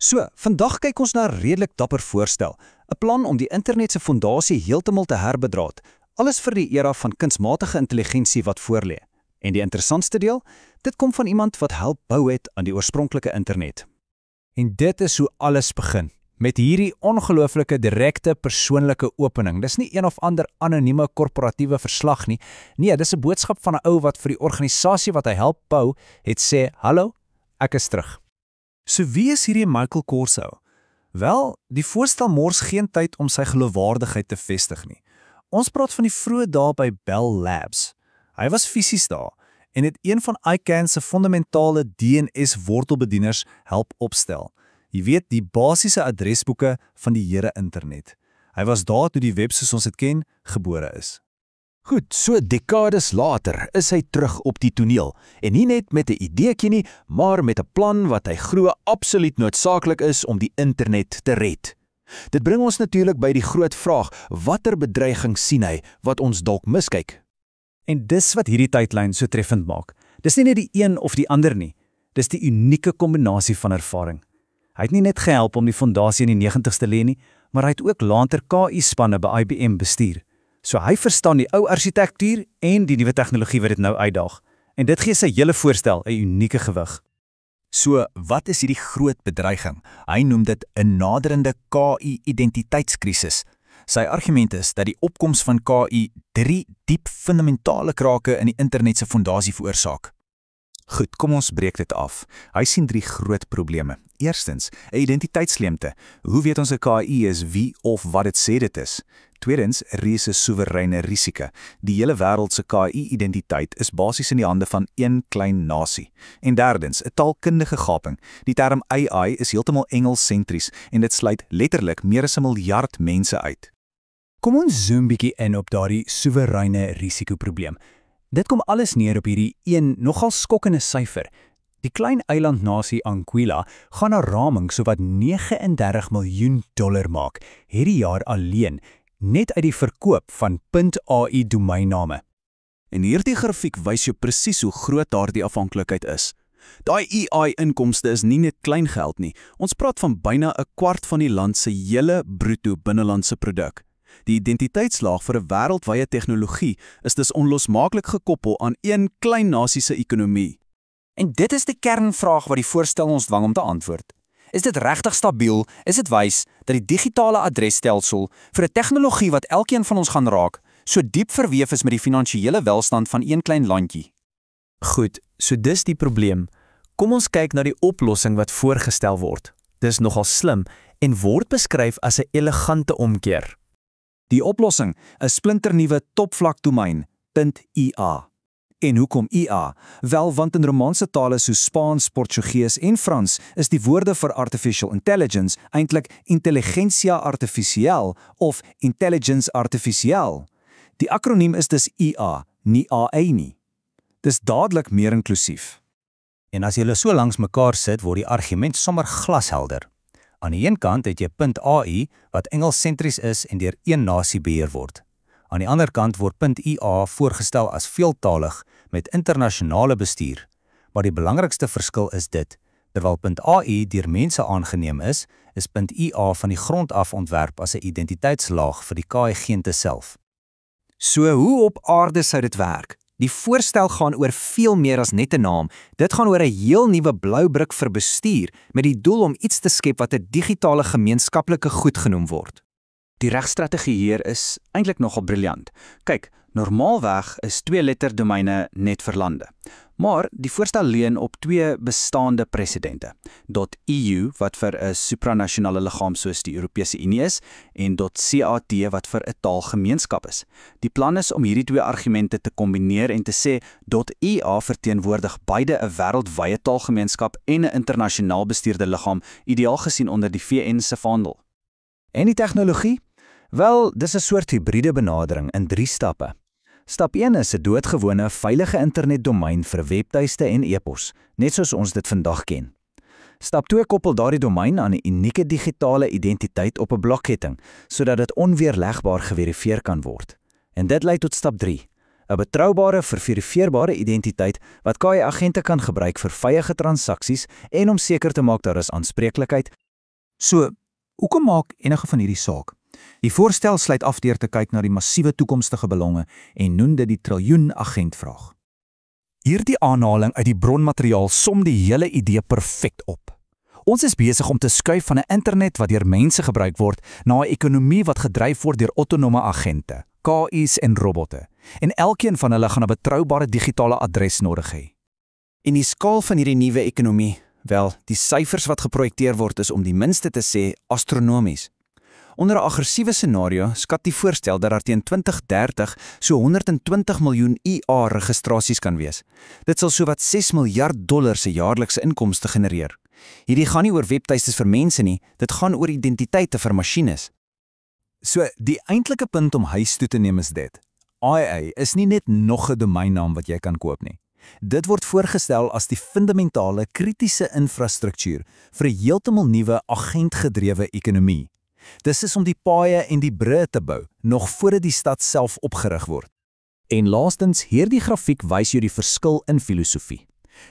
So, vandag kyk ons na 'n redelik dapper voorstel, 'n plan om die internet se fondasie heeltemal te herbedraad, alles vir die era van kunsmatige intelligensie wat voorlê. En die interessantste deel, dit kom van iemand wat help bou het aan die oorspronklike internet. En dit is hoe alles begin, met hierdie ongelooflike direkte persoonlike opening. Dis nie een of ander anonieme korporatiewe verslag nie. Nee, dis 'n boodskap van 'n ou wat vir die organisasie wat hy help bou, het sê, "Hallo, ek is terug." So wie is hierdie Michael Corso? Wel, die voorstel mors geen tyd om sy geloofwaardigheid te vestig nie. Ons praat van die vroeë dae by Bell Labs. Hy was fisies daar en het een van ICANN se fundamentale DNS-wortelbedieners help opstel. Jy weet, die basiese adresboeke van die hele internet. Hy was daar toe die web soos ons dit ken, gebore is. Goed, so dekades later is hy terug op die toneel, en nie net met 'n ideetjie nie, maar met 'n plan wat hy glo absoluut noodsaaklik is om die internet te red. Dit bring ons natuurlik by die groot vraag, watter bedreiging sien hy wat ons dalk miskyk? En dis wat hierdie tydlyn so treffend maak. Dis nie net die een of die ander nie, dis die unieke kombinasie van ervaring. Hy het nie net gehelp om die fondasie in die 90's te lê nie, maar hy het ook later KI-spanne by IBM bestuur. So hy verstaan die ou argitektuur en die nuwe tegnologie wat dit nou uitdaag. En dit gee sy hele voorstel 'n unieke gewig. So, wat is hierdie groot bedreiging? Hy noem dit 'n naderende KI-identiteitskrisis. Sy argument is dat die opkoms van KI 3 diep fundamentale krake in die internet se fondasie veroorsaak. Goed, kom ons breek dit af. Hy sien 3 groot probleme. Eerstens, 'n identiteitsleemte. Hoe weet ons 'n KI is wie of wat dit sê dit is? Tweedens, reuse soewereine risiko. Die hele wêreld se KI-identiteit is basies in die hande van een klein nasie. En derdens, 'n taalkundige gaping. Die term AI is heeltemal Engels-sentries en dit sluit letterlik meer as 1 miljard mense uit. Kom ons zoom bietjie in op daardie soewereine risikoprobleem. Dit kom alles neer op hierdie een nogal skokkende syfer. Die klein eilandnasie Anguilla gaan 'n raming sowat $39 miljoen maak hierdie jaar alleen, net uit die verkoop van .ai domeinname. En hierdie grafiek wys jou presies hoe groot daardie afhanklikheid is. Daai AI-inkomste is nie net klein geld nie. Ons praat van byna 'n kwart van die land se hele bruto binnelandse produk. Die identiteitslaag vir 'n wêreldwye tegnologie is dus onlosmaaklik gekoppel aan een klein nasie se ekonomie. En dit is die kernvraag wat die voorstel ons dwing om te antwoord. Is dit regtig stabiel? Is dit wys dat die digitale adresstelsel vir 'n tegnologie wat elkeen van ons gaan raak, so diep verweef is met die finansiële welstand van een klein landjie? Goed, so dis die probleem. Kom ons kyk na die oplossing wat voorgestel word. Dis nogal slim en word beskryf as 'n elegante omkeer. Die oplossing, 'n splinternuwe topvlak domein, .ia. En hoekom IA? Wel, want in Romaanse tale soos Spaans, Portugees en Frans is die woorde vir artificial intelligence eintlik intelligentia artificial of intelligence artificial. Die akroniem is dus IA, nie AI nie. Dis dadelik meer inklusief. En as jy so langs mekaar sit, word die argument sommer glashelder. Aan die een kant het jy .ai wat Engels-sentries is en deur een nasie beheer word. Aan die ander kant word .ia voorgestel as veeltalig met internasionale bestuur. Maar die belangrikste verskil is dit, terwyl .ai deur mense aangeneem is .ia van die grond af ontwerp as 'n identiteitslaag vir die KI-gente self. So hoe op aarde sou dit werk? Die voorstel gaan oor veel meer as net 'n naam. Dit gaan oor 'n heel nuwe blou brik vir bestuur met die doel om iets te skep wat 'n digitale gemeenskaplike goed genoem word. Die regstrategie hier is eintlik nogal briljant. Kyk, normaalweg is 2-letter domeine net vir lande. Maar die voorstel leun op 2 bestaande presedente. .eu wat vir 'n supranasionale liggaam soos die Europese Unie is en .cat wat vir 'n taalgemeenskap is. Die plan is om hierdie 2 argumente te kombineer en te sê .ia verteenwoordig beide 'n wêreldwye taalgemeenskap en 'n internasionaal bestuurde liggaam, ideaal gesien onder die VN se vaandel. En die tegnologie? Wel, dis 'n soort hibriede benadering in 3 stappe. Stap 1 is 'n doodgewone, veilige internetdomein vir webtuiste en e-pos, net soos ons dit vandag ken. Stap 2 koppel daardie domein aan 'n unieke digitale identiteit op 'n blokketting, sodat dit onweerlegbaar geverifieer kan word. En dit lei tot stap 3, 'n betroubare, verifieerbare identiteit wat KI-agente kan gebruik vir veilige transaksies en om seker te maak daar is aanspreeklikheid, So, hoekom maak enige van hierdie saak? Die voorstel sluit af deur te kyk na die massiewe toekomstige belange en noem dit die triljoen-agentvraag. Hierdie aanhaling uit die bronmateriaal som die hele idee perfek op. Ons is besig om te skuif van 'n internet wat deur mense gebruik word na 'n ekonomie wat gedryf word deur autonome agente, KI's en robotte. En elkeen van hulle gaan 'n betroubare digitale adres nodig hê. En die skaal van hierdie nuwe ekonomie, wel, die syfers wat geprojekteer word is om die minste te sê astronomies. Onder 'n aggressiewe scenario skat die voorstel dat daar teen 2030 so 120 miljoen IA-registrasies kan wees. Dit sal sowat $6 miljard se jaarlikse inkomste genereer. Hierdie gaan nie oor webtuistes vir mense nie, dit gaan oor identiteite vir masjiene. So, die eintlike punt om huis toe te neem is dit. IA is nie net nog 'n domeinnaam wat jy kan koop nie. Dit word voorgestel as die fundamentale kritiese infrastruktuur vir 'n heeltemal nuwe agentgedrewe ekonomie. Dis is om die paaie en die brûe te bou, nog voordat die stad self opgerig word. En laastens, hierdie grafiek wys jou die verskil in filosofie.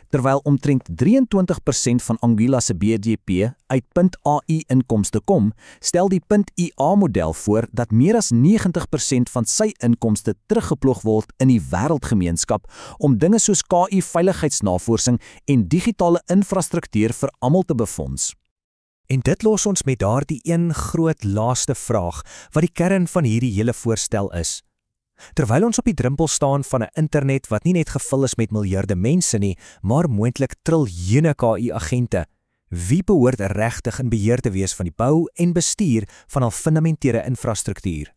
Terwyl omtrent 23% van Anguilla se BGP uit .ai-inkomste kom, stel die .ia-model voor dat meer as 90% van sy inkomste teruggeploeg word in die wêreldgemeenskap om dinge soos KI-veiligheidsnavorsing en digitale infrastruktuur vir almal te befonds. En dit los ons met daardie een groot laaste vraag wat die kern van hierdie hele voorstel is. Terwyl ons op die drempel staan van 'n internet wat nie net gevul is met miljarde mense nie, maar moontlik triljoene KI-agente, wie behoort regtig in beheer te wees van die bou en bestuur van al fundamentele infrastruktuur?